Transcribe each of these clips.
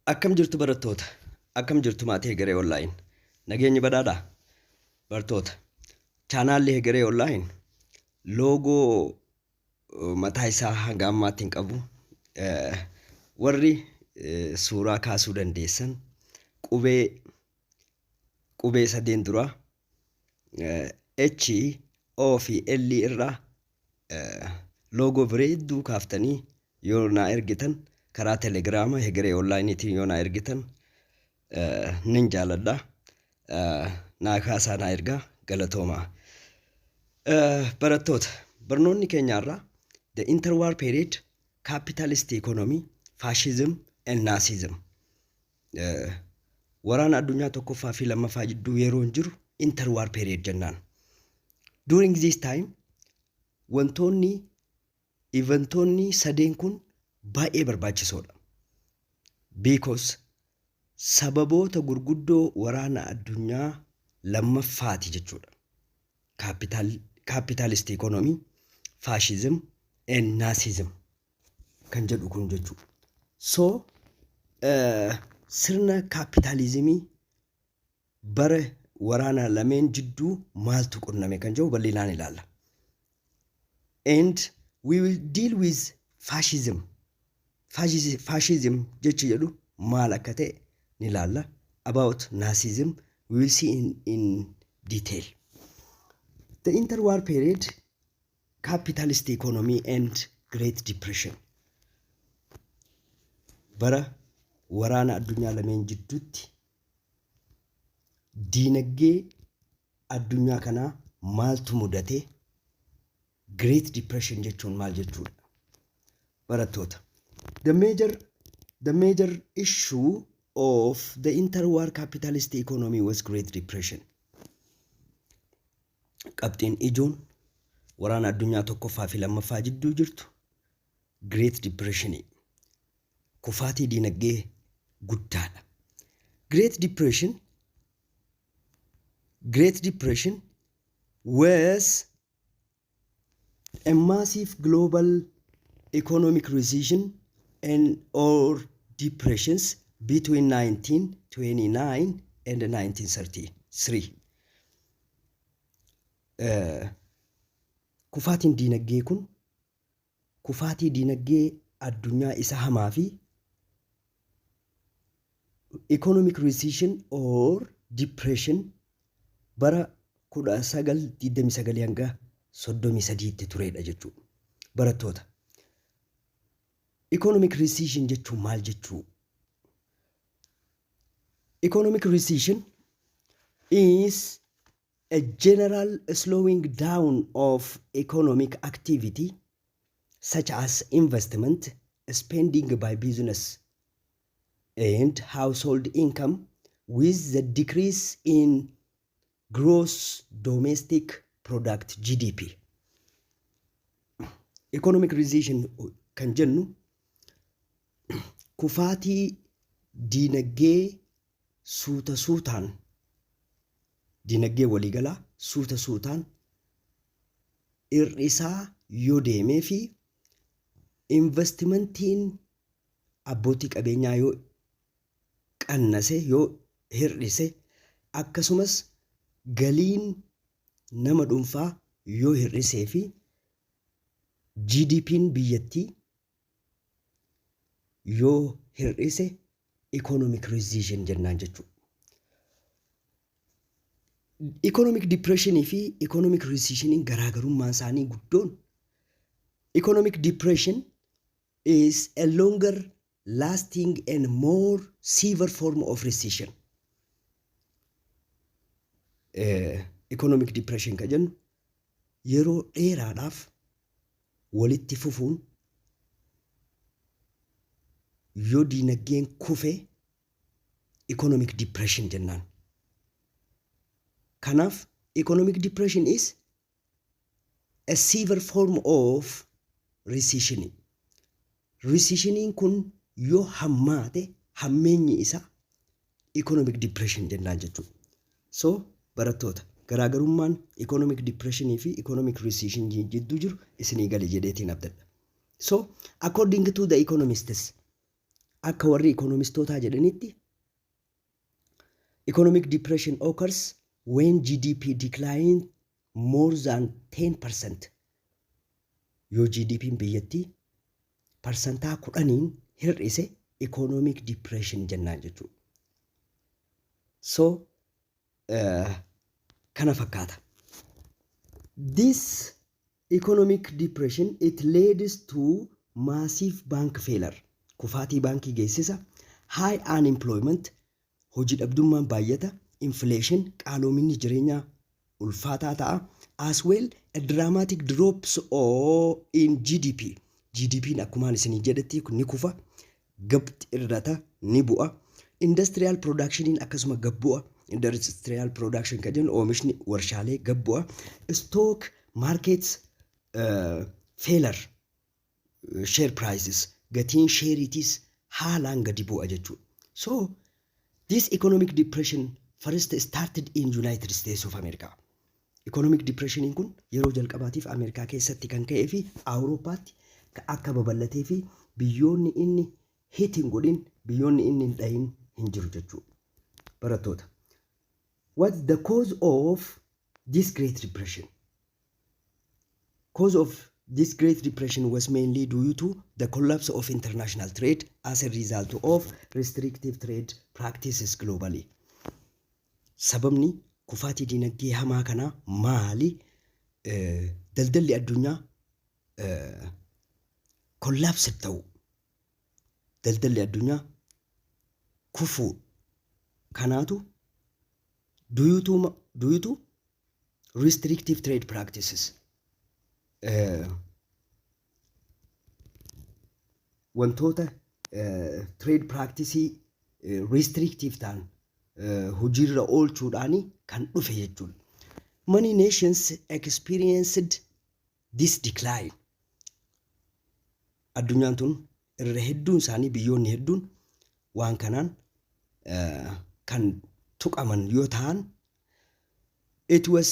Akkam jirtu barattoota? Akkam jirtu maatii Hegeree Online? Nageenyi badhaadhaa? Barattoota. Chaanaalli Hegeree Online loogoo mataa isaa hanga ammaatti hin qabu. Warri suuraa kaasuu dandeessan qubee sadeen dura H, O fi L irraa loogoo bareedduu kaaftanii yoo naa ergitan karaa telegiraama Hegeree Online'itiin yoo naa ergitan nin jaaladha. Naa kaasaa naa ergaa galatoomaa. Barattoota barnoonni keenyaarraa the interwar period capitalist economy, fascism and Nazism. Waraana addunyaa tokkoffaa fi lammaffaa jidduu yeroo jiru interwar period jennaan. During this time eventoonni sadeen kun baay'ee barbaachisoodha. Because sababoota gurguddoo waraana addunyaa lammaffaati jechuudha. Capitalist economy, fascism and Nazism kan jedhu kun jechuudha. So sirna kapitaalizimii bara waraana lameen jidduu maaltu qunname kan jedhu bal'inaan ilaalla. And we will deal with fascism. Fascism jechi jedhu maal akka ta'e ni ilaalla. About Nazism we will see in detail. The interwar period, capitalist economy and Great Depression. Bara waraana addunyaa lameen jidduutti diinagdee addunyaa kanaa maaltu mudate? Great Depression jechuun maal jechuudha? Barattoota. The major issue of the interwar capitalist economy was Great Depression. Qabxiin ijoon waraana addunyaa tokkoffaa fi lammaffaa jidduu jirtu Great Depression. Kufaatii diinagdee guddaadha. Great Depression was a massive global economic recession or depressions between 1929 and 1933. Kufaatiin diinagdee kun kufaatii diinagdee addunyaa isa hamaa fi economic recession or depression bara 1929 hanga 33tti turedha jechuudha. Barattoota. Economic recession jechuun maal jechuu? Economic recession is a general slowing down of economic activity such as investment, spending by business and household income with the decrease in gross domestic product GDP. Economic recession kan jennu kufaatii diinagdee suutaan diinagdee waliigalaa suutaan hir'isaa yoo deemee fi investimentiin abbootii qabeenyaa yoo qannase yoo hir'ise akkasumas galiin nama dhuunfaa yoo hir'isee fi GDP'n biyyattii yoo hir'ise economic recession jennaan jechuudha. Economic depression fi economic recession garaagarummaan isaanii guddoon. Economic depression is a longer lasting and more severe form of recession. Economic depression kan jennu yeroo dheeraadhaaf walitti fufuun yoo diinagdeen kufe economic depression jennaan. Kanaaf economic depression is a severe form of recession. Recession kun yoo hammaate hammeenyi isaa economic depression jennaan jechuudha. So barattoota garaagarummaan economic depression fi economic recession jidduu jiru isinii gale jedheetiin abdadha. So according to the economists akka warri economistootaa jedhanitti economic depression occurs when GDP decline more than 10%. Yoo GDP'n biyyattii parsantaa 10 hir'ise economic depression jennaan jechuudha. So kana fakkaata. This economic depression, it leads to massive bank failure. Kufaatii baankii geessisa. High unemployment, hojii dhabdummaan baay'ata. Inflation, qaaloominni jireenyaa ulfaataa ta'a. As well, a dramatic drops in GDP. GDP'n akkumaan isinii jedhetti ni kufa. Gabti irrata ni bu'a. Industrial productionin akkasuma gabbu'a. Industrial production kan jennu oomishni warshaalee gabbu'a. Stock markets failure, share prices, gatiin share'itis haalaan gadi bu'a jechuudha. So this economic depression first started in United States of America. Economic depression kun yeroo jalqabaatiif Ameerikaa keessatti kan ka'ee fi Awurooppaatti akka babal'atee fi biyyoonni inni hitin godhin, biyyoonni inni hin dhahin hin jiru jechuudha. Barattoota. What's the cause of this Great Depression? Cause of this Great Depression was mainly due to the collapse of international trade as a result of restrictive trade practices globally. Sababni kufaatii dinagdee hamaa kana maali? Daldalli addunyaa collapse ta'u. Daldalli addunyaa kufuu kanaatu due to restrictive trade practices. Wantoota trade practice restrictive ta'an hojiirra oolchuudhaani kan dhufe jechuudha. Many nations experienced this decline. Addunyaan tun irra hedduun isaanii biyyoonni hedduun waan kanaan kan tuqaman yoo ta'an, it was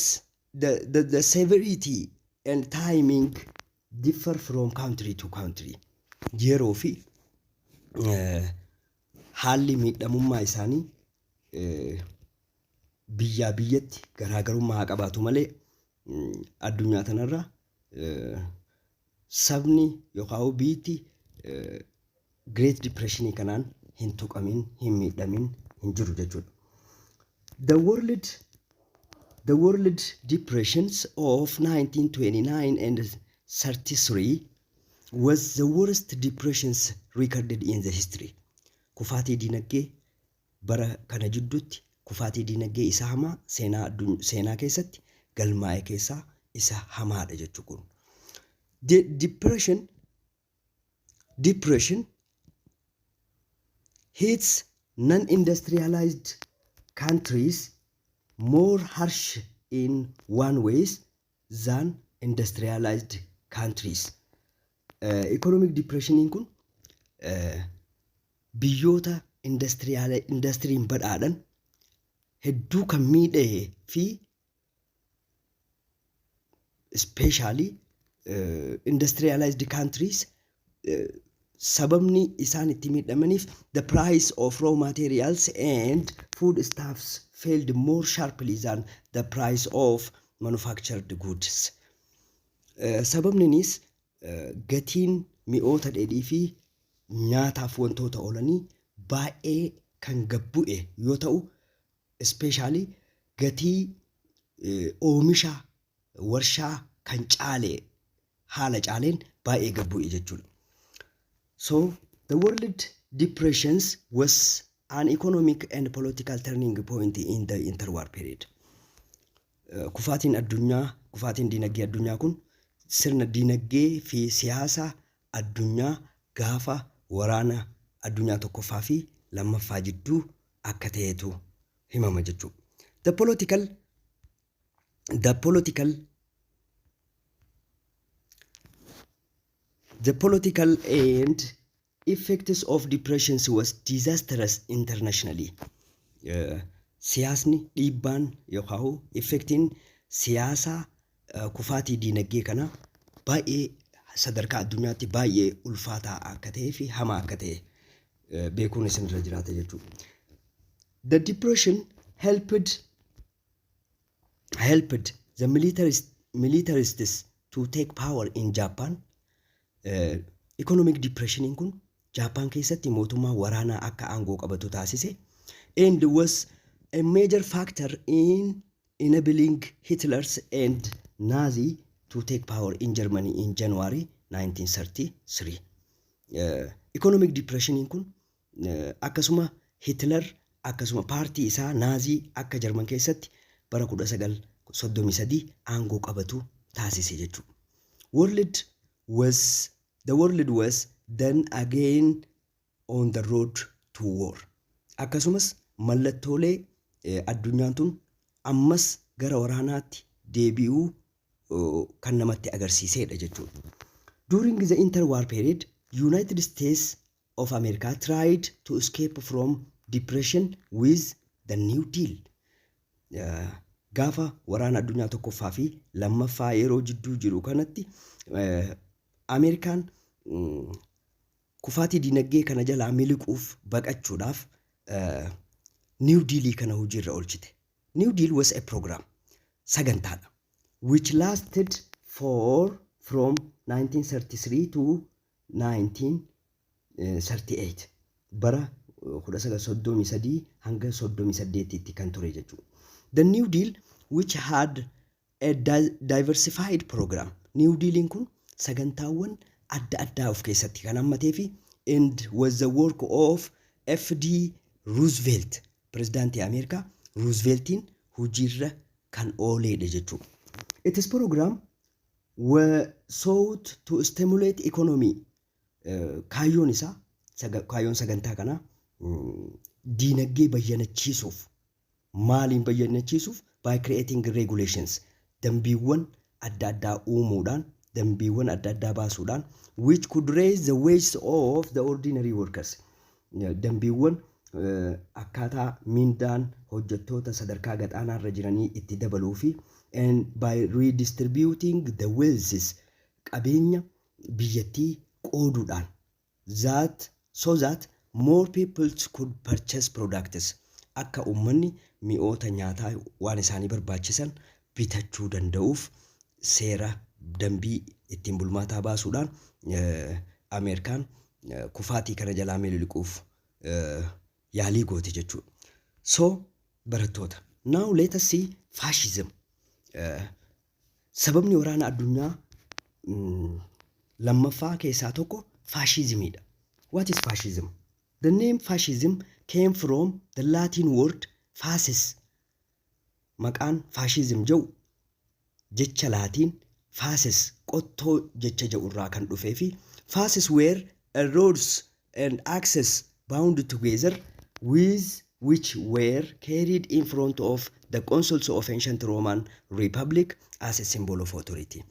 the severity and timing differ from country to country. Yeroo fi haalli miidhamummaa isaanii biyyaa biyyatti garaagarummaa qabaatu malee addunyaa tanarra sabni yookaan biyyi Great Depression kanaan hin tuqamin, hin miidhamin, hin jiru jechuudha. The world depressions of 1929 and 33 was the worst depressions recorded in the history. Kufaatii dinagdee bara kana jidduutti kufaatii dinagdee isa hamaa seenaa keessatti galmaa'e keessaa isa hamaadha jechuudha. The depression hits non-industrialized countries more harsh in one ways than industrialized countries. Economic depression kun biyyoota industiriin badhaadhan hedduu kan miidhee fi especially industrialized countries sababni isaan itti miidhamaniif the price of raw materials and foodstuffs fell more sharply than the price of manufactured goods. Sababninis gatiin mi'oota dheedhii fi nyaataaf wantoota oolanii baay'ee kan gabbu'e yoo ta'u, especially gatii oomisha warshaa kan caale haala caaleen baay'ee gabbu'e jechuudha. So the world depressions was an economic and political turning point in the interwar period. Kufaatiin dinagdee addunyaa kun sirna dinagdee fi siyaasa addunyaa gaafa waraana addunyaa tokkoffaa fi lammaffaa jidduu akka ta'etu himama jechuudha. The political and effects of depressions was disastrous internationally. Siyaasni dhiibbaan yookaan effectiin siyaasa kufaatii dinagdee kana baay'ee sadarkaa addunyaatti baay'ee ulfaataa akka ta'ee fi hamaa akka ta'e beekuun isinirra jiraata jechuudha. The depression helped the militarists to take power in Japan. Economic depression kun Japan keessatti mootummaa waraanaa akka aangoo qabatu taasise, and was a major factor in enabling Hitler's and Nazi to take power in Germany in January 1933. Economic depression kun akkasuma Hitler akkasuma paartii isaa Nazi akka Jarman keessatti bara 1933 aangoo qabatu taasise jechuudha. The world was then again on the road to war. Akkasumas mallattoolee addunyaan tun ammas gara waraanaatti deebi'uu kan namatti agarsiisedha jechuudha. During the interwar period, United States of America tried to escape from depression with the New Deal. Gaafa waraana addunyaa tokkoffaa fi lammaffaa yeroo jidduu jiru kanatti Ameerikaan kufaatii dinagdee kana jalaa miliquuf baqachuudhaaf New Deal kana hojiirra oolchite. New Deal was a program, sagantaadha, which lasted from 1933 to 1938. Bara 1933 hanga 38tti kan ture jechuudha. The New Deal, which had a diversified program. New Deal kun sagantaawwan adda addaa of keessatti kan hammatee fi and was the work of F.D. Roosevelt, President America Rooseveltin hojiirra kan ooledha jechuudha. Its program were sought to stimulate economy. Kaayyoon isaa kaayyoon sagantaa kana dinagdee bayyanachiisuuf, maaliin bayyanachiisuuf? By creating regulations, dambiiwwan adda addaa uumuudhaan, dambiiwwan adda addaa baasuudhaan, which could raise the wages of the ordinary workers. Dambiiwwan akkaataa mindaan hojjettoota sadarkaa gadaanaarra jiranii itti dabaluu fi and by redistributing the wealth, qabeenya biyyattii qooduudhaan, so that more people could purchase products. Akka uummanni mi'oota nyaataa waan isaanii barbaachisan bitachuu danda'uuf seera dambii ittiin bulmaataa baasuudhaan Ameerikaan kufaatii kana jalaa miliquuf yaalii goote jechuudha. So barattoota, now let us see fascism. Sababni waraana addunyaa lammaffaa keessaa tokko fascismidha. What is fascism? The name fascism came from the Latin word fascis. Maqaan fascism jedhu jecha Laatiin fascis qottoo jecha jedhu irraa kan dhufee fi fasces were rods and axes bound together with which were carried in front of the consuls of ancient Roman Republic as a symbol of authority.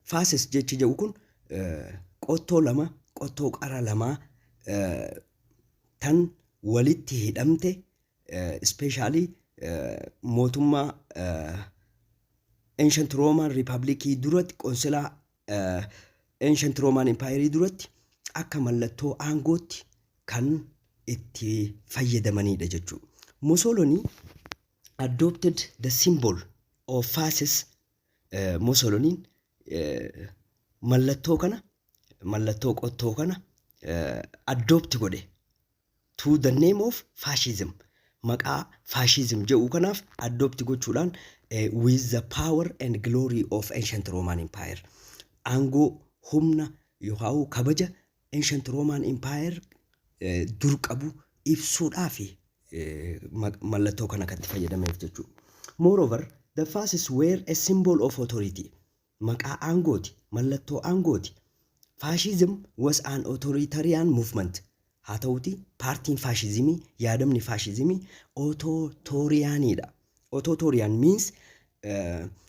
Fasces jechi jedhu kun qottoo lama, qottoo qara lama tan walitti hidhamte especially mootummaa ancient Roman Republic duratti qonsilaa ancient Roman Empire duratti akka mallattoo aangootti kan itti fayyadamanidha jechuudha. Mussolini adopted the symbol of fasces. Mussolini mallattoo kana, mallattoo qottoo kana adopt godhe to the name of fascism. Maqaa fascism jedhu kanaaf adopt gochuudhaan with the power and glory of ancient Roman Empire. Aangoo humna yookaan kabaja ancient Roman Empire dur qabu ibsuudhaaf mallattoo kana kan itti fayyadameef jechuudha. Moreover, the fascists were a symbol of authority. Maqaa aangooti, mallattoo aangooti. Fascism was an authoritarian movement. Haa ta'uti paartiin fascismii, yaadamni fascismii authoritarianidha. Authoritarian means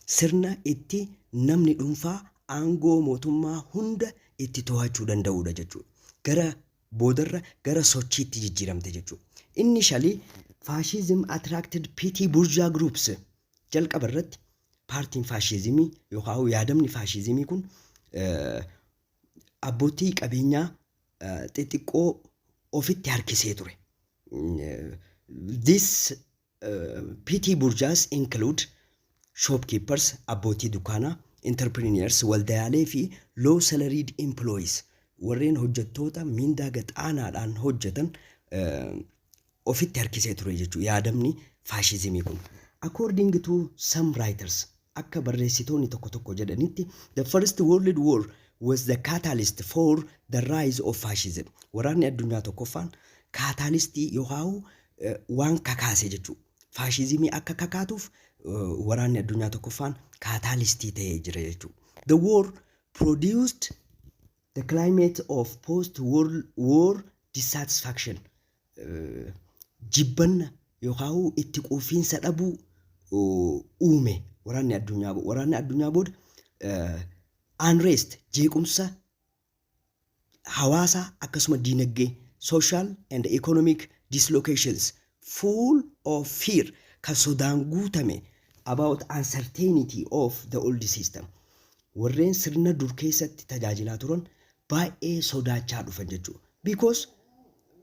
sirna itti namni dhuunfaa aangoo mootummaa hunda itti to'achuu danda'udha jechuudha. Gara boodarra gara sochiitti jijjiiramte jechuudha. Initially, fascism attracted petty bourgeois groups. Jalqaba irratti paartiin fascismii yookaan yaadamni fascismii kun abbootii qabeenyaa xixiqqoo ofitti harkisee ture. This petty bourgeois include shopkeepers, abbootii dukaanaa, entrepreneurs, waldaalee fi low salaried employees warreen hojjettoota mindaa gad-aanaadhaan hojjetan ofitti harkisee ture jechuudha yaadamni faashizimii kun. According to some writers, akka barreessitoonni tokko jedhanitti, the First World War was the catalyst for the rise of fascism. Waraanni addunyaa tokkoffaan kaataalistii yookaan waan kakaase jechuudha. Faashizimii akka kakaatuuf waraanni addunyaa tokkoffaan kaataalistii ta'ee jira jechuudha. The war produced the climate of post-world war dissatisfaction. Jibbanna yookaan itti quufiinsa dhabuu uume waraanni addunyaa booda unrest jeequmsa hawaasaa akkasuma diinagdee social and economic dislocations full of fear kan sodaan guutame about uncertainty of the old system. Warreen sirna dur keessatti tajaajilaa turan baay'ee sodaachaa dhufan jechuudha. Because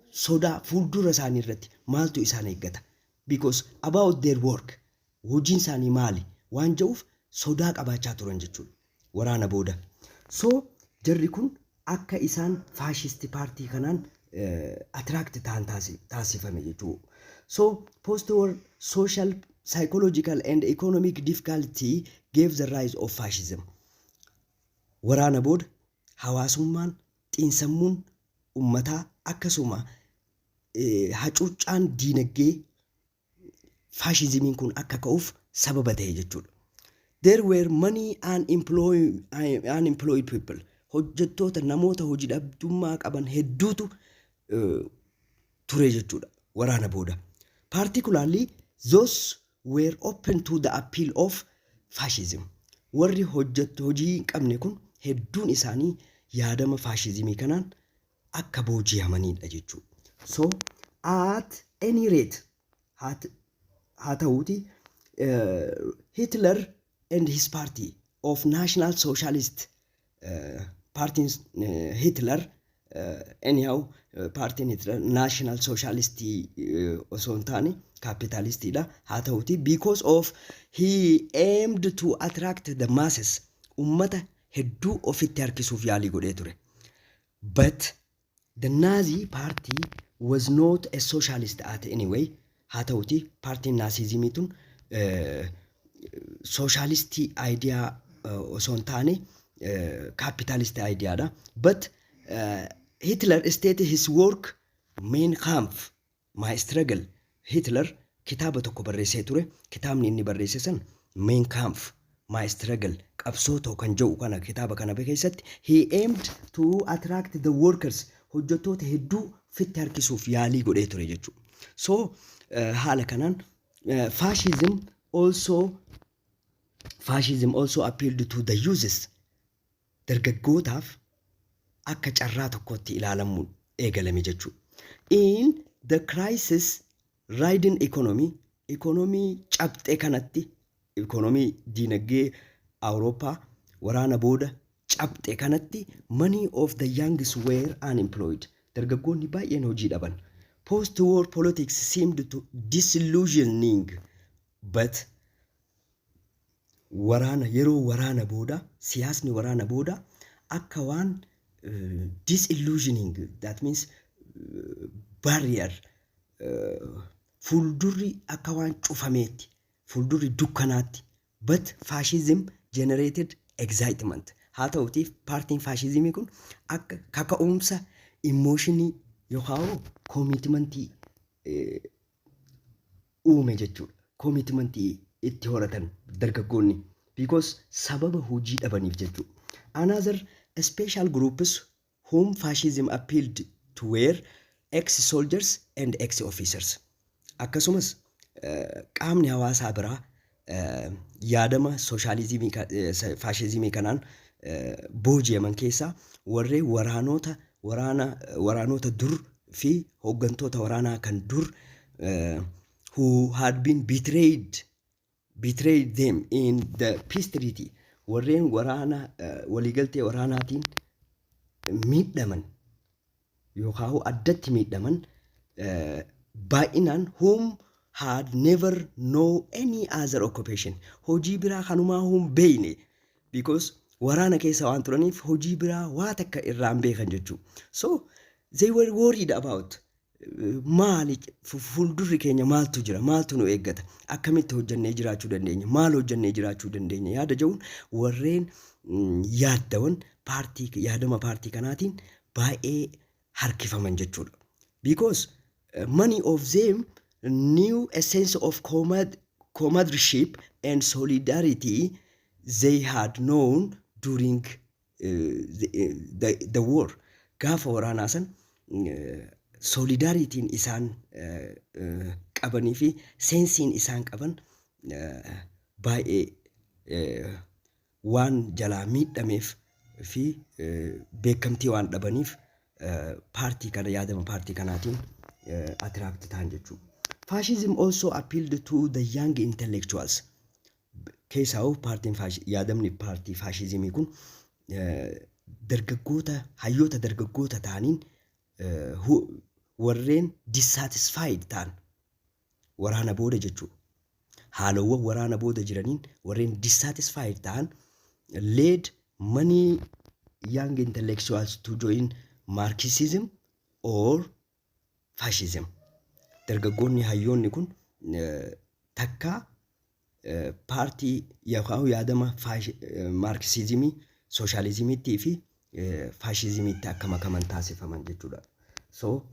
sodaa fuuldura isaanii irratti maaltu isaan eeggata? Because about their work, hojiin isaanii maali waan jedhuuf sodaa qabaachaa turan jechuudha waraana booda. So jarri kun akka isaan faashisti paartii kanaan attract ta'an taasifame jechuudha. So post-war social, psychological and economic difficulty gave the rise of fascism. Waraana booda hawaasummaan, xiinsammuun ummataa akkasuma hacuuccaan diinagdee faashizimiin kun akka ka'uuf sababa ta'e jechuudha. There were many unemployed people. Hojjettoota namoota hojii dhabdummaa qaban hedduutu ture jechuudha waraana booda. Particularly those were open to the appeal of fascism. Warri hojii qabne kun hedduun isaanii yaadama faashizimii kanaan akka booji'amanidha jechuudha. So at any rate haa ta'uuti Hitler and his party of National Socialist party Hitler anyhow party Hitler National Socialist osoo hin taane capitalistiidha. Haa ta'uuti because of he aimed to attract the masses, ummata hedduu ofitti harkisuuf yaalii godhee ture. But the Nazi party was not a socialist at any way. Haa ta'uuti paartiin naasizimii tun socialistii idea osoo hin taane capitalist ideadha. But Hitler stated his work Mein Kampf, My Struggle. Hitler kitaaba tokko barreessee ture. Kitaabni inni barreesse san Mein Kampf, My Struggle, qabsoo tokko kan jedhu kana kitaaba kana keessatti he aimed to attract the workers, hojjettoota hedduu fitti harkisuuf yaalii godhee ture jechuudha. So haala kanaan fascism also appealed to the youths. Dargaggootaaf akka carraa tokkotti ilaalamuun eegalame jechuudha. In the crisis riding economy cabxee kanatti, economy diinagdee Awurooppaa waraana booda cabxee kanatti many of the youngest were unemployed. Dargaggoonni baay'een hojii dhaban. Post-war politics seemed to disillusioning, but yeroo waraana booda, siyaasni waraana booda akka waan disillusioning, that means barrier, fuuldurri akka waan cufameetti, fuuldurri dukkanaatti. But fascism generated excitement. Haa ta'uutiif paartiin faashizimii kun akka kaka'umsa emotionii yookaan commitmentii uume jechuudha. Commitmentii itti horatan dargaggoonni because sababa hojii dhabaniif jechuudha. Another special groups whom fascism appealed to were ex-soldiers and ex-officers. Akkasumas qaamni hawaasaa biraa yaadama sooshaalizimii faashizimii kanaan booji'aman keessaa warreen waraanota dur fi hooggantoota waraanaa kan dur who had been betrayed them in the peace treaty, warreen waliigaltee waraanaatiin miidhaman yookaan addatti miidhaman baay'inaan whom had never know any other occupation. Hojii biraa kanumaa hin beekne because waraana keessa waan turaniif hojii biraa waa takka irraa hin beekan jechuudha. So they were worried about maali fuuldurri keenya maaltu jira, maaltu nu eeggata, akkamitti hojjannee jiraachuu dandeenya, maal hojjannee jiraachuu dandeenya yaada jedhuun warreen yaaddawan yaadama paartii kanaatiin baay'ee harkifaman jechuudha. Because many of them knew a sense of comradeship and solidarity they had known during the war. Gaafa waraanaa san solidaritiin isaan qabanii fi seensiin isaan qaban baay'ee waan jalaa miidhameef fi beekamtii waan dhabaniif paartii kana yaadama paartii kanaatiin attract ta'an jechuudha. Fascism also appealed to the young intellectuals. Keessaa paartiin yaadamni paartii faashizimii kun hayyoota dargaggoota ta'aniin warreen dissatisfied ta'an waraana booda jechuudha. Haalawwan waraana booda jiraniin warreen dissatisfied ta'an led many young intellectuals to join Marxism or Fascism. Dargaggoonni hayyoonni kun takka paartii yookaan yaadama Marxismii, Socialismiitii fi Fascismiitti akka makaman taasifaman jechuudha. So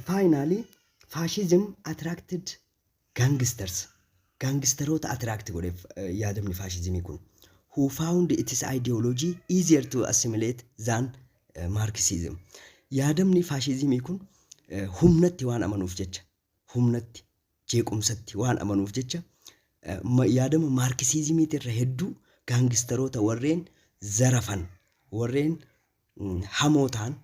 finally Fascism attracted gangsters. Gangsteroota attract godheef yaadamni Fascismii kun who found its ideology easier to assimilate than Marxism. Yaadamni Fascismii kun humnatti waan amanuuf jecha, humnatti jeequmsatti waan amanuuf jecha yaadama Marxismiitii irra hedduu gaangsteroota warreen zarafan, warreen hamoo ta'an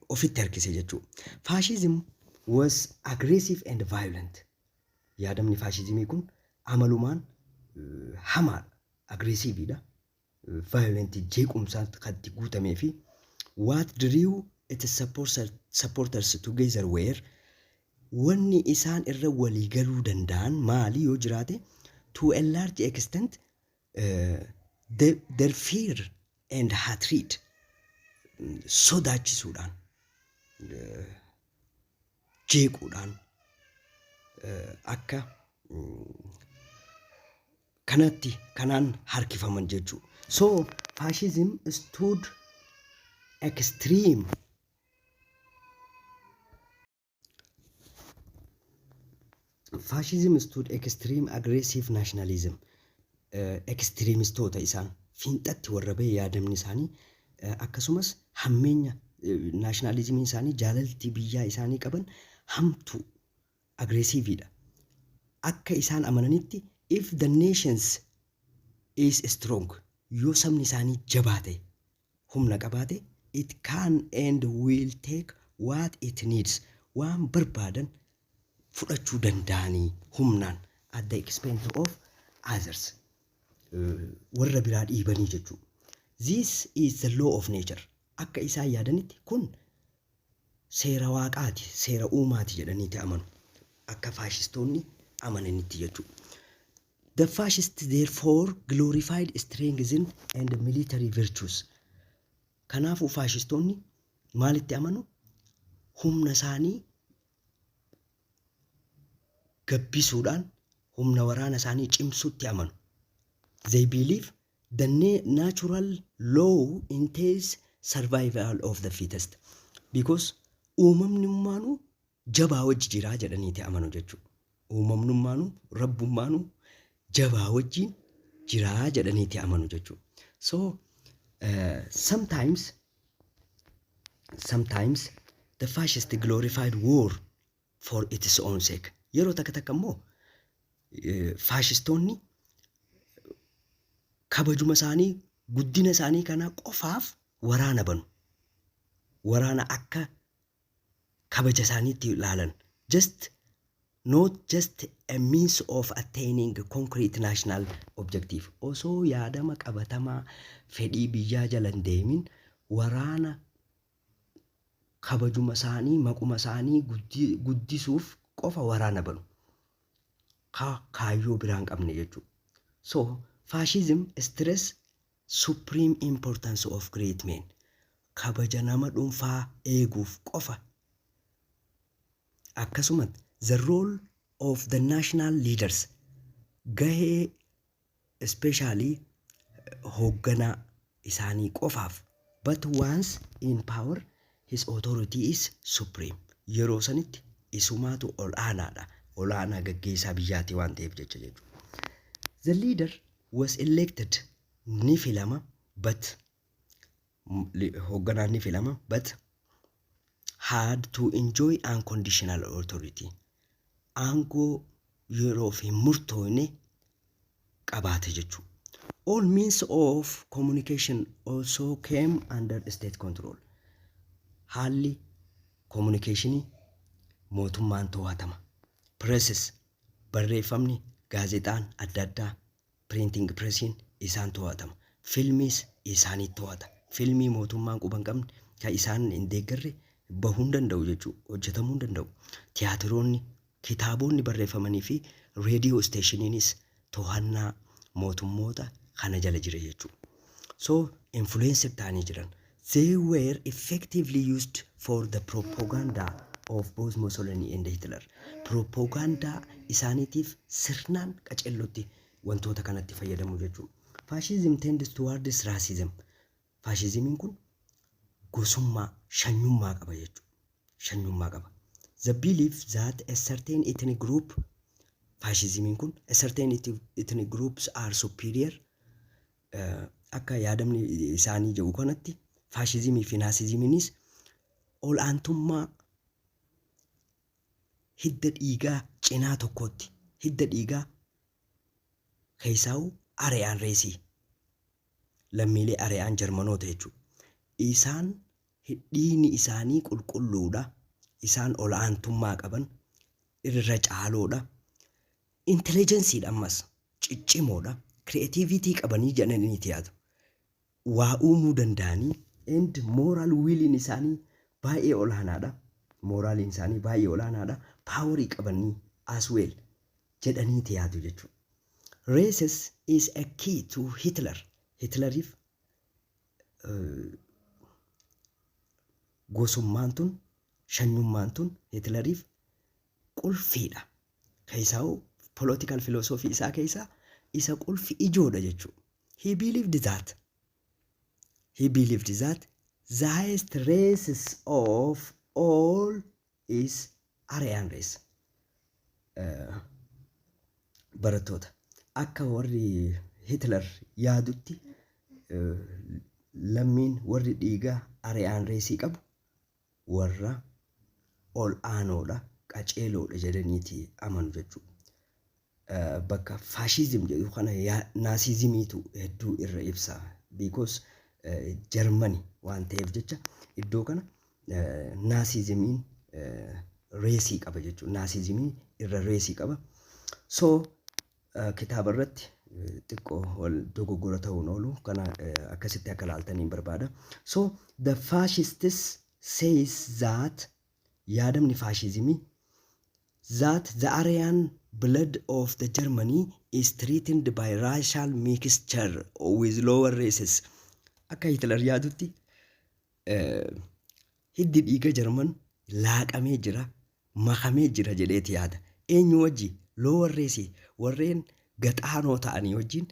ofitti harkise jechuudha. Fascism was aggressive and violent. Yaadamni Fascismii kun amalumaan hamaadha, aggressiiviidha, violent jeequmsaan kan guutamee fi what drew its supporters together were wanni isaan irra walii galuu danda'an maali yoo jiraate to a large extent their fear and hatred sodaachisuudhaan jeequudhaan akka kanaan harkifaman jechuudha. So fascism stood extreme aggressive nationalism. Extremistoota isaan fiinxatti warra ba'e yaadamni isaanii akkasumas hammeenya nationalismii isaanii jaalaltii biyyaa isaanii qaban hamtu aggressiiviidha. Akka isaan amananitti if the nations is strong, yoo sabni isaanii jabaate, humna qabaate, it can and will take what it needs. Waan barbaadan fudhachuu danda'anii humnaan at the expense of others. Warra biraa dhiibanii jechuudha. This is the law of nature. Akka isaan yaadanitti kun seera waaqaati, seera uumaati jedhaniiti amanu. Akka faashistoonni amananitti jechuudha. The fascists therefore glorified strength and military virtues. Kanaafuu faashistoonni maalitti amanu? Humna isaanii gabbisuudhaan, humna waraana isaanii cimsuutti amanu. They believe the natural law entails survival of the fittest because uumamnummaanuu jabaa wajji jiraa jedhaniiti amanu jechuudha. Uumamnummaanuu rabbummaanuu jabaa wajjiin jiraa jedhaniiti amanu jechuudha. So sometimes the fascists glorified war for its own sake. Yeroo takka immoo faashistoonni kabajuma isaanii, guddina isaanii kana qofaaf waraana banu. Waraana akka kabaja isaaniitti ilaalan. Not just a means of attaining concrete national objective. Osoo yaadama qabatamaa fedhii biyyaa jalan deemin waraana kabajuma isaanii maquma isaanii guddisuuf qofa waraana banu. Kaayyoo biraan qabne jechuudha. So fascism stress supreme importance of great men. Kabaja nama dhuunfaa eeguuf qofa. Akkasumas the role of the national leaders, gahee especially hoogganaa isaanii qofaaf. But once in power his authority is supreme. Yeroo sanitti isumaatu olaanaadha. Olaanaa gaggeessaa biyyaati waan ta'eef jechuudha. The leader was elected ni filama but hoogganaan ni filama but had to enjoy unconditional authority. Aangoo yeroo fi murtoone qabaate jechuudha. All means of communication also came under state control. Haalli communicationii mootummaan to'atama. Presses, barreeffamni, gaazexaan adda addaa, printing pressiin isaan to'atama. Filmiis isaanii to'ata. Filmii mootummaan quba hin qabne kan isaan hin deeggarre bahuu hin danda'u jechuudha. Hojjetamuu hin danda'u. Tiyaatiroonni, kitaabonni barreeffamanii fi reediyoo isteeshiniinis to'annaa mootummoota kana jala jira jechuudha. So influencer ta'anii jiran. They were effectively used for the propaganda of both Mussolini and Hitler. Propaganda isaaniitiif sirnaan qacellotti wantoota kanatti fayyadamu jechuudha. Fascism tends towards racism. Fascismiin kun gosummaa, shanyummaa qaba jechuudha. Shanyummaa qaba. The belief that a certain ethnic group, fascismiin kun a certain ethnic groups are superior. Akka yaadamni isaanii jedhu kanatti fascismii fi naasizimiinis ol'aantummaa hidda dhiigaa cinaa tokkotti, hidda dhiigaa keessaa'u Ariyaan reesii, lammiilee Ariyaan Jarmanoota jechuudha. Isaan dhiigni isaanii qulqulluudha. Isaan ol'aantummaa qaban, irra caaloodha. Intelligensiidha ammas ciccimoodha. Creativity qabanii jedhanii yaadu. Waa uumuu danda'anii and moral willing isaanii baay'ee olaanaadha. Moraaliin isaanii baay'ee olaanaadha. Powerii qabanii as well jedhanii yaadu jechuudha. Races is a key to Hitler. Hitleriif gosummaan tun, shanyummaan tun Hitleriif qulfiidha. Keessaa'u political philosophy isaa keessaa isa qulfi ijoodha jechuudha. He believed that the highest races of all is Aryan race. Barattoota akka warri Hitler yaadutti lammiin warri dhiigaa Aryan race qabu warra ol aanoodha, qaceeloodha jedhaniiti amanu jechuudha. Bakka fascism jedhu kana naasizimiitu hedduu irra ibsa. Because Germany waan ta'eef jecha iddoo kana naasizimiin reesii qaba jechuudha. Naasizimiin irra reesii qaba. So kitaaba irratti xiqqoo wal dogoggora ta'uun oolu kana akkasitti akka ilaaltaniin barbaada. So the fascists says that yaadamni fascismii that the Aryan blood of the Germany is threatened by racial mixture with lower races. Akka Hitler yaadutti hiddi dhiiga Jarman laaqamee jira, makamee jira jedheeti yaada. Eenyu wajji lower race warreen gaxaanoo ta'anii wajjin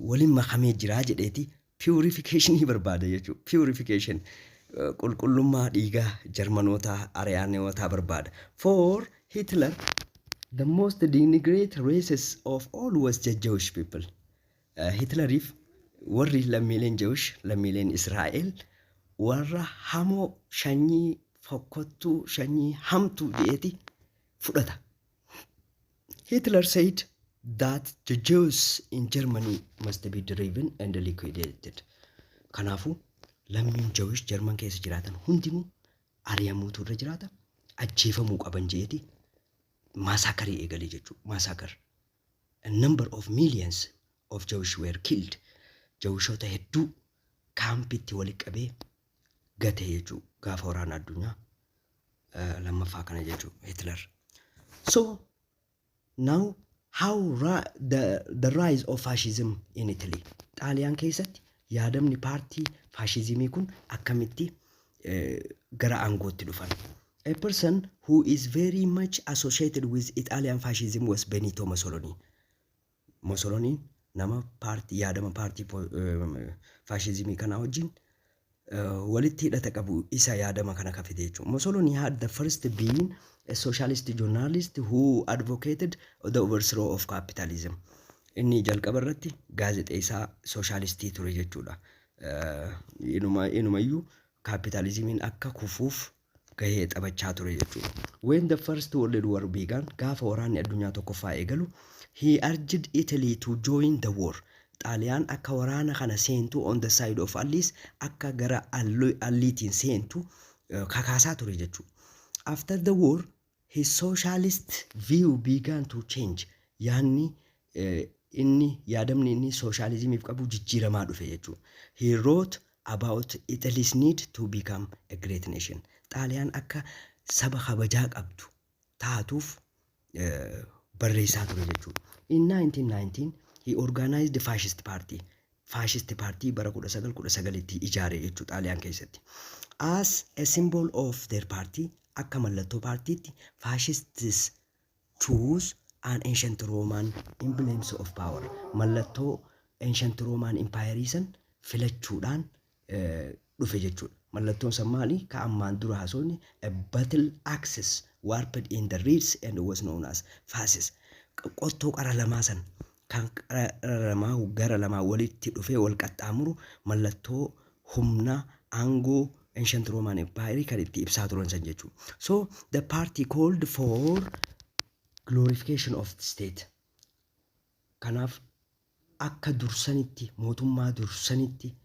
waliin makamee jira jedheeti purification barbaada jechuudha. Purification qulqullummaa dhiigaa Jarmanoota Ariyaanootaa barbaada. For Hitler the most denigrated races of all was the Jewish people. Hitleriif warri lammiileen Jewish, lammiileen Israa'el warra hamoo shanyii fokkottuu, shanyii hamtuu jedheeti fudhata. Hitler said that the Jews in Germany must be driven and liquidated. Kanaafuu lammiin Jewish Jarman keessa jiraatan hundinuu ari'amuutu irra jiraata, ajjeefamuu qaban jedheeti massacre eegale jechuudha. Massacre. A number of millions of Jewish were killed. Jewishota hedduu kaampitti walitti qabee gate jechuudha. gaafa waraana addunyaa lammaffaa kana jechuudha Hitler. So now the rise of fascism in Italy. Xaaliyaan keessatti yaadamni paartii faashizimii kun akkamitti gara aangootti dhufan. A person who is very much associated with Italian fascism was Benito Mussolini. Mussolini nama yaadama paartii faashizimii kana wajjin walitti hidhata qabu isa yaadama kana kafite jechuudha. Mussolini had the first been a socialist journalist who advocated the overthrow of capitalism. Inni jalqaba irratti gaazexeessaa sooshaalistii ture jechuudha. Inumayyuu kapitalizimiin akka kufuuf gahee taphachaa ture jechuudha. When the first world war began, gaafa waraanni addunyaa tokkoffaa eegalu, he urged Italy to join the war. Xaaliyaan akka waraana kana seentu on the side of Allies akka gara alliitiin seentu kakaasaa ture jechuudha. After the war, his socialist view began to change. Yaadamni inni socialismiif qabu jijjiiramaa dhufe jechuudha. He wrote about Italy's need to become a great nation. Xaaliyaan akka saba kabajaa qabdu taatuuf barreessaa ture jechuudha. In 1919, he organized the fascist party. Fascist party bara 1919tti ijaare jechuudha Xaaliyaan keessatti. As a symbol of their party, akka mallattoo paartiitti fascists choose an ancient Roman emblems of power. Mallattoo ancient Roman empire san filachuudhaan dhufe jechuudha. Mallattoon san maali? Ka ammaan dura haasofne a battle axis warped in the reeds and was known as fascist. Qottoo qara lamaa san kan gara lamaa walitti dhufee wal qaxxaamuru mallattoo humna aangoo ancient Roman empire kan itti ibsaa turan san jechuudha. So the party called for glorification of the state. Kanaaf akka dursanitti mootummaa dursanitti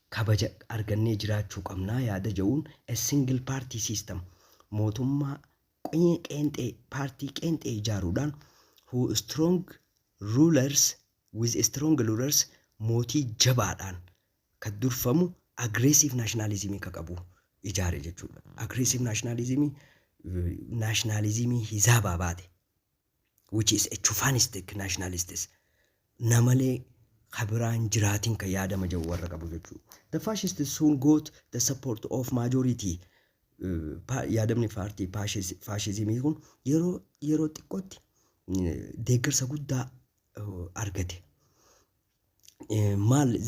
kabaja argannee jiraachuu qabnaa yaada jedhuun a single party system mootummaa partii qeenxee ijaaruudhaan who strong rulers mootii jabaadhaan kan durfamu aggressive nationalism ka qabu ijaare jechuudha. Aggressive nationalism hizaabaa baate, which is a chauvinistic nationalists. Namalee khabiraan jiraatiin kan yaadama jedhu warra qabu jechuudha. The fascists soon got the support of majority. Yaadamni paartii fascismii kun yeroo xiqqootti deeggarsa guddaa argate.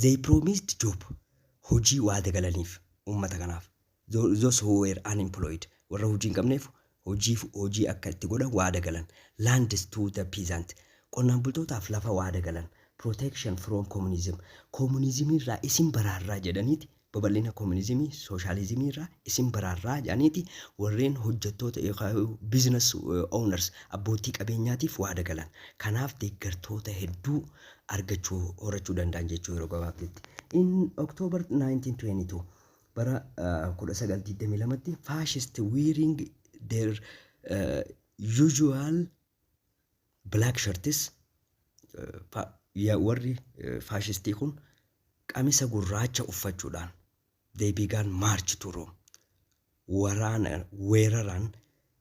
They promised job. Hojii waa dagalaniif uummata kanaaf. Those who were unemployed. Warra hojii hin qabneef hojii akka itti godhan waa dagalan. Lands to the peasant. Qonnaan bultootaaf lafa waa dagalan. Protection from communism. Communism irraa isin baraarraa jedhaniiti. Babal'ina communism, socialism irraa isin baraarraa jedhaniiti warreen hojjettoota business owners abbootii qabeenyaatiif waa dagalan. Kanaaf deeggartoota hedduu horachuu danda'an jechuu yeroo gabaabatti. In October 1922, bara 1922tti fascists wearing their usual black shirts, warri fascistii kun qamisa gurraacha uffachuudhaan they began march to Rome. Weeraraan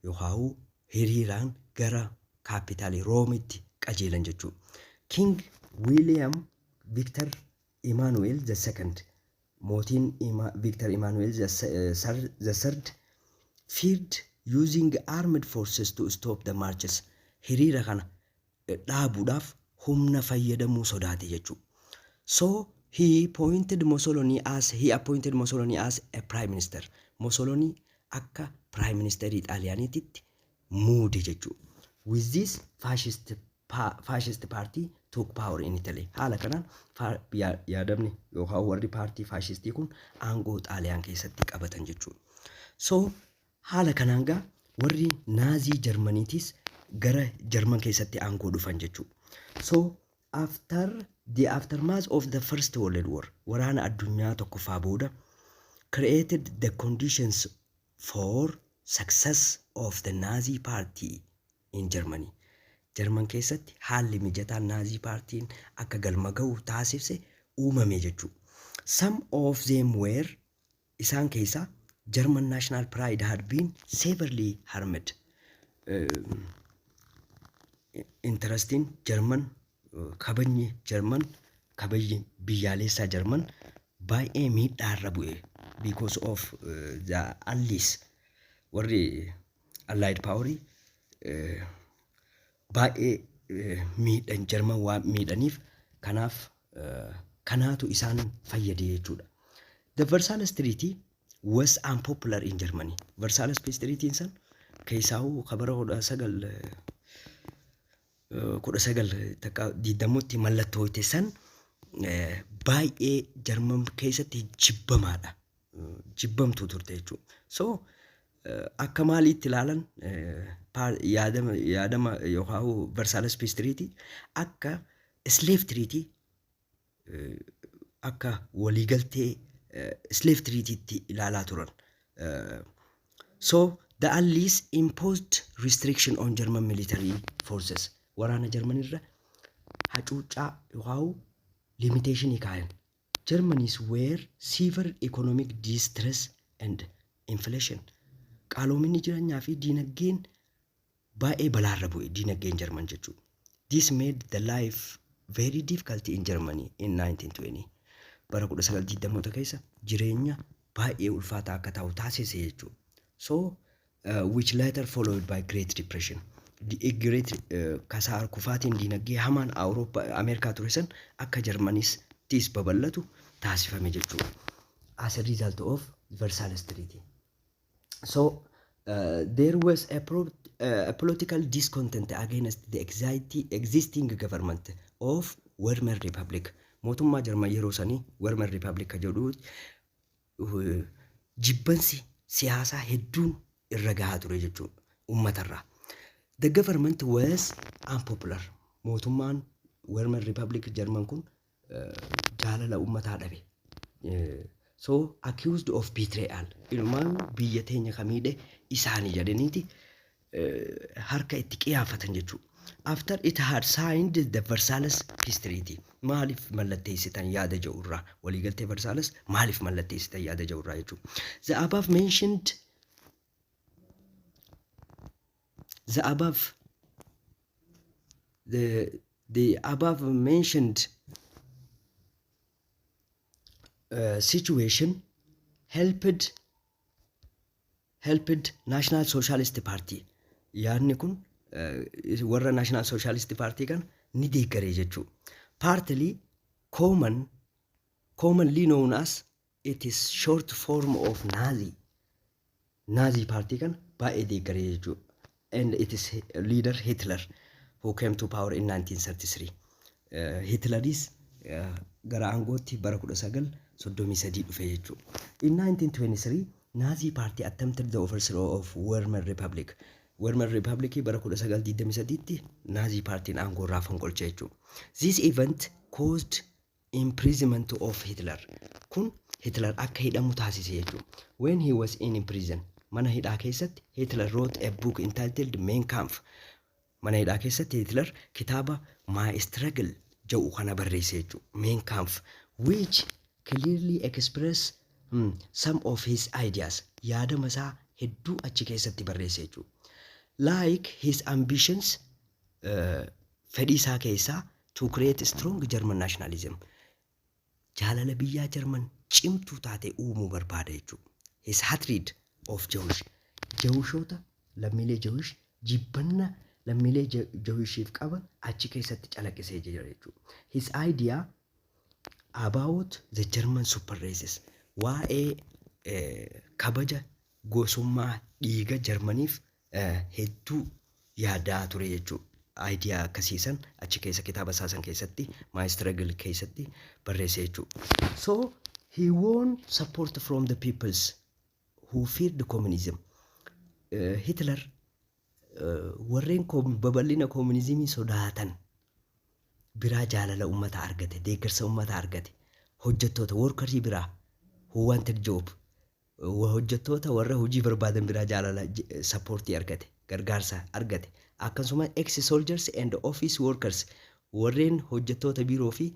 yookaan hiriiraan gara kaapitaalii Roomitti qajeelan jechuudha. King William Victor Emmanuel II, mootiin Victor Emmanuel III feared using armed forces to stop the marches. Hiriira kana dhaabuudhaaf humna fayyadamuu sodaate jechuudha. So he appointed Mussolini as a prime minister. Mussolini akka prime minister Xaaliyaaniitti muude jechuudha. With this fascist party took power in Italy. Haala kanaan yaadamni yookaan warri paartii fascistii kun aangoo Xaaliyaan keessatti qabatan jechuudha. So haala kanaan gaa warri naazii Jarmaniitis gara Jarman keessatti aangoo dhufan jechuudha. So after the aftermath of the First World War, waraana addunyaa tokkoffaa booda created the conditions for success of the Nazi party in Germany. Jarman keessatti haalli mijataan Nazi partiin akka galma ga'u taasifse uumame jechuudha. Some of them were isaan keessaa German national pride had been severely harmed. Interesting German kabajni German kabajni biyyaalessaa German baay'ee miidhaarra bu'e because of the allies warri allied power baay'ee miidhan German waan miidhaniif kanaaf kanaatu isaan fayyade jechuudha. The Versailles Treaty was unpopular in Germany. Versailles Peace Treaty san keessaa'uu kabara 1920tti mallattoo itti san baay'ee Jarman keessatti jibbamaadha. Jibbamtu turte jechuudha. So akka maaliitti ilaalan yaadama yookaan Versailles Peace Treaty akka slave treaty akka waliigaltee slave treaty ilaalaa turan. So the Allies imposed restriction on German military forces. Waraana German irra hacuuccaa yookaan limitation kaayan. Germans were severe economic distress and inflation. Qaaloominni jireenyaa fi diinagdeen baay'ee balaarra bu'e diinagdeen German jechuudha. This made the life very difficult in Germany in 1920. Bara 1920 keessa jireenya baay'ee ulfaataa akka ta'u taasise jechuudha. So which later followed by Great Depression. Great kasaar kufaatiin diinagdee hamaan Awurooppaa Ameerikaa ture san akka Jarmanis tis babal'atu taasifame jechuudha. As a result of Versailles Treaty. So there was a political discontent against the existing government of Weimar Republic. Mootummaa Jarman yeroo sanii Weimar Republic jedhu jibbansi siyaasaa hedduun irra gahaa ture jechuudha uummatarraa. The government was unpopular. Mootummaan Weimar Republic Jarman kun jaalala uummataa dhabe. So accused of betrayal. Ilmaan biyya teenya kamiidhe isaanii jedhaniiti harka itti qiyaafatan jechuudha. After it had signed the Versailles Peace Treaty. Maalif mallatteessitan yaada jedhurraa waliigaltee Versailles maalif mallatteessitan yaada jedhurraa jechuudha. The above mentioned situation helped National Socialist Party. Yaadni kun warra National Socialist Party kan ni deeggaree jechuudha. Partly commonly known as it is short form of Nazi party kan baay'ee deeggaree jechuudha. And it is leader Hitler who came to power in 1933. Hitleris gara aangootti bara 1933 dhufe jechuudha. In 1923 Nazi party attempted the overthrow of Weimar Republic. Weimar Republic bara 1923tti Nazi partiin aangoo irraa fonqolche jechuudha. This event caused imprisonment of Hitler. Kun Hitler akka hidhamu taasise jechuudha. When he was in prison, mana hidhaa keessatti Hitler wrote a book entitled Mein Kampf. Mana hidhaa keessatti Hitler kitaaba My Struggle jedhu kana barreesse jechuudha. Mein Kampf, which clearly express some of his ideas. Yaadama isaa hedduu achi keessatti barreesse jechuudha. Like his ambitions, fedhii isaa keessaa to create strong German nationalism. Jaalala biyyaa German cimtuu taate uumuu barbaada jechuudha. His hatred of Jewish. Jewishoota lammiilee Jewish jibbanna lammiilee Jewishiif qaban achi keessatti calaqqisee jira jechuudha. His idea about the German super races. Waa'ee kabaja gosummaa dhiiga Jarmaniif hedduu yaadaa ture jechuudha. Idea akkasiisan achi keessa kitaaba isaasan keessatti My Struggle keessatti barreesse jechuudha. So he won support from the peoples who feared communism. Hitler warreen babal'ina communismii sodaatan biraa jaalala ummata argate, deeggarsa ummata argate. Hojjettoota workersii biraa who wanted job. Hojjettoota warra hojii barbaadan biraa jaalala supportii argate, gargaarsa argate. Akkasuma ex-soldiers and office workers warreen hojjettoota biiroo fi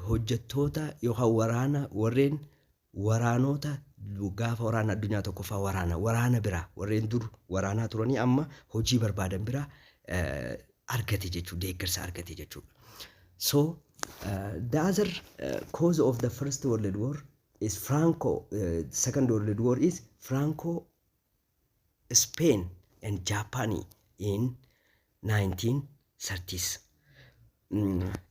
hojjettoota yookaan waraanota gaafa waraana addunyaa tokkoffaa waraana biraa warreen dur waraanaa turanii amma hojii barbaadan biraa argate jechuudha, deeggarsa argate jechuudha. So the other cause of the First World War is Second World War is Franco, Spain and Japan in 1930s.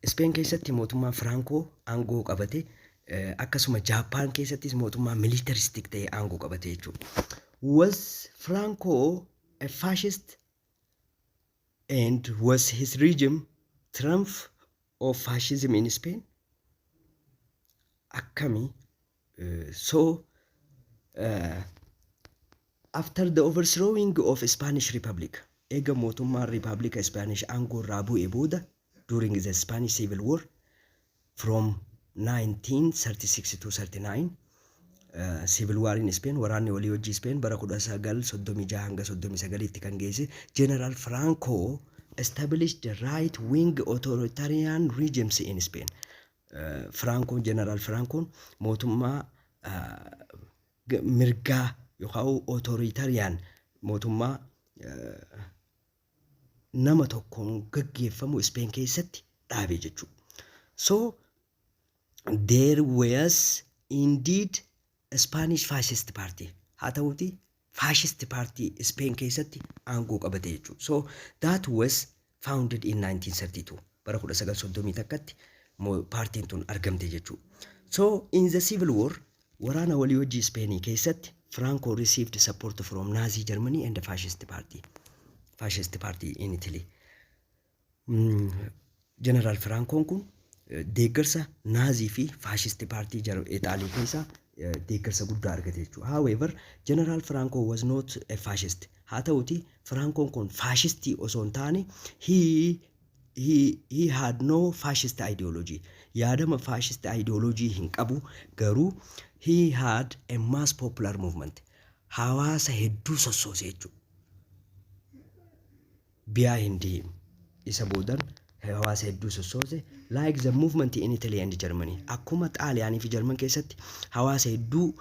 Spain keessatti mootummaa Franco aangoo qabate, akkasuma Japan keessattis mootummaa militaristic ta'e aangoo qabate jechuudha. Was Franco a fascist and was his regime triumph of fascism in Spain? Akkami. After the overthrowing of Spanish Republic, ega mootummaa Republica Spanish aangoo irraa bu'e booda during the Spanish Civil War from 1936 to 39, Civil War in Spain, waraanni walii hojii Spain bara 1936 hanga 39tti kan geesse, General Franco established the right-wing authoritarian regimes in Spain. General Franco mootummaa mirgaa yookaan authoritarian mootummaa nama tokkoon gaggeeffamu Spain keessatti dhaabe jechuudha. So there was indeed a Spanish fascist party. Haa ta'uuti fascist party Spain keessatti aangoo qabate jechuudha. So that was founded in 1932. Bara 1931tti paartiin tun argamte jechuudha. So in the Civil War, waraana walii hojii Spain keessatti Franco received support from Nazi Germany and the fascist party in Italy. General Franco kun deeggarsa Nazi fi fascist party Italy keessaa deeggarsa guddaa argate jechuudha. However, General Franco was not a fascist. Haa ta'uti Franco kun fascistii osoo hin taane he had no fascist ideology. Yaadama fascist ideology hin qabu, garuu he had a mass popular movement. Hawaasa hedduu sossoose jechuudha. Behind him isa boodan hawaasa hedduu sossoose, like the movement in Italy and Germany. Akkuma Xaaliyaanii fi Jarman keessatti hawaasa hedduu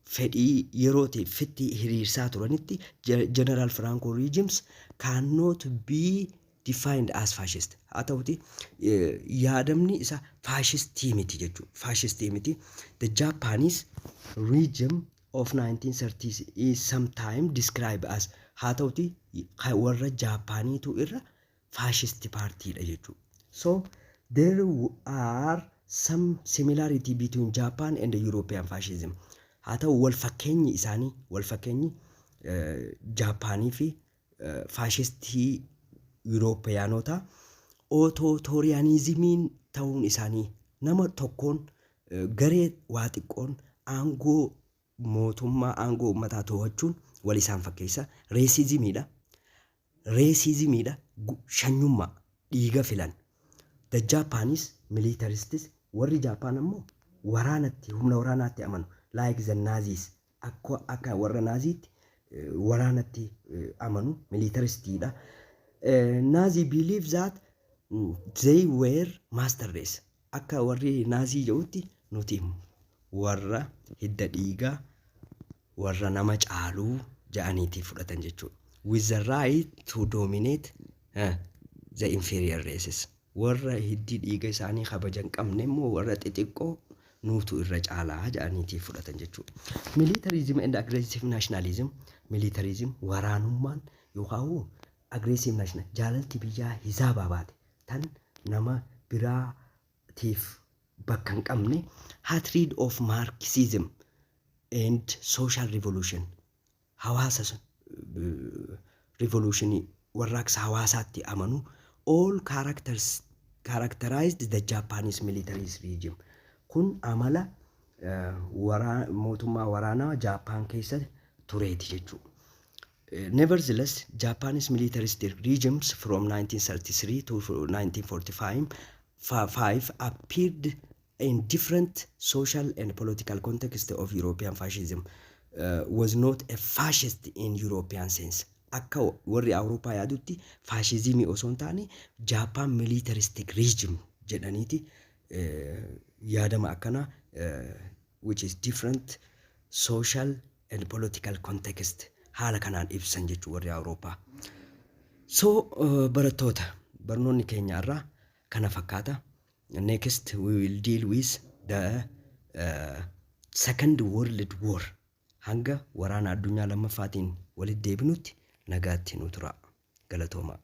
fedhii yerootiif fitti hiriirsaa turanitti, General Franco regimes cannot be defined as fascist. Haa ta'uti yaadamni isa fascistii miti jechuudha. Fascistii miti. The Japanese regime of 1930s is sometimes described as, haa ta'uti warra Jaapaniitu irra fascist party dha jechuudha. So there are some similarity between Japan and the European fascism. Haa ta'u wal fakkeenyi Jaapanii fi fascistii Europeanota authoritarianismiin ta'uun isaanii, nama tokkoon garee waa xiqqoon aangoo mootummaa aangoo uummataa to'achuun wal isaan fakkeessa. Racismidha, shanyummaa, dhiiga filan. The Japanese militarists, warri Japan ammoo waraanatti, humna waraanaatti amanu, like the Nazis, akka warra Naziitti waraanatti amanu, militaristiidha. Nazi believe that they were master race. Akka warri Nazi jedhutti nuti warra hidda dhiigaa, warra nama caaluu ja'aniitii fudhatan jechuudha. With the right to dominate the inferior races. Warra hiddi dhiiga isaanii kabajan qabne immoo warra xixiqqoo nuutu irra caalaa ja'aniitii fudhatan jechuudha. Militarism and aggressive nationalism. Militarism waraanummaan yookaan aggressive national jaalalti biyyaa hisaabaa baate tan nama biraatiif bakka hin qabne. Hatred of Marxism and social revolution. Hawaasa revolution warraaqsa hawaasaatti amanu. All characterized the Japanese military regime. Kun amala mootummaa waraanaa Japan keessa tureeti jechuudha. Nevertheless, Japanese militaristic regimes from 1933 to 1945 appeared in different social and political context of European fascism. Was not a fascist in European sense. Akka warri Awurooppaa yaadutti fascismii osoo hin taane Japan militaristic regime jedhaniiti yaadama akkana which is different social and political context haala kanaan ibsan jechuu warri Awurooppaa. So barattoota barnoonni keenya irraa kana fakkaata. Next we will deal with the Second World War. Hanga waraana addunyaa lammaffaatiin walitti deebinutti nagaatti nu tura. Galatooma.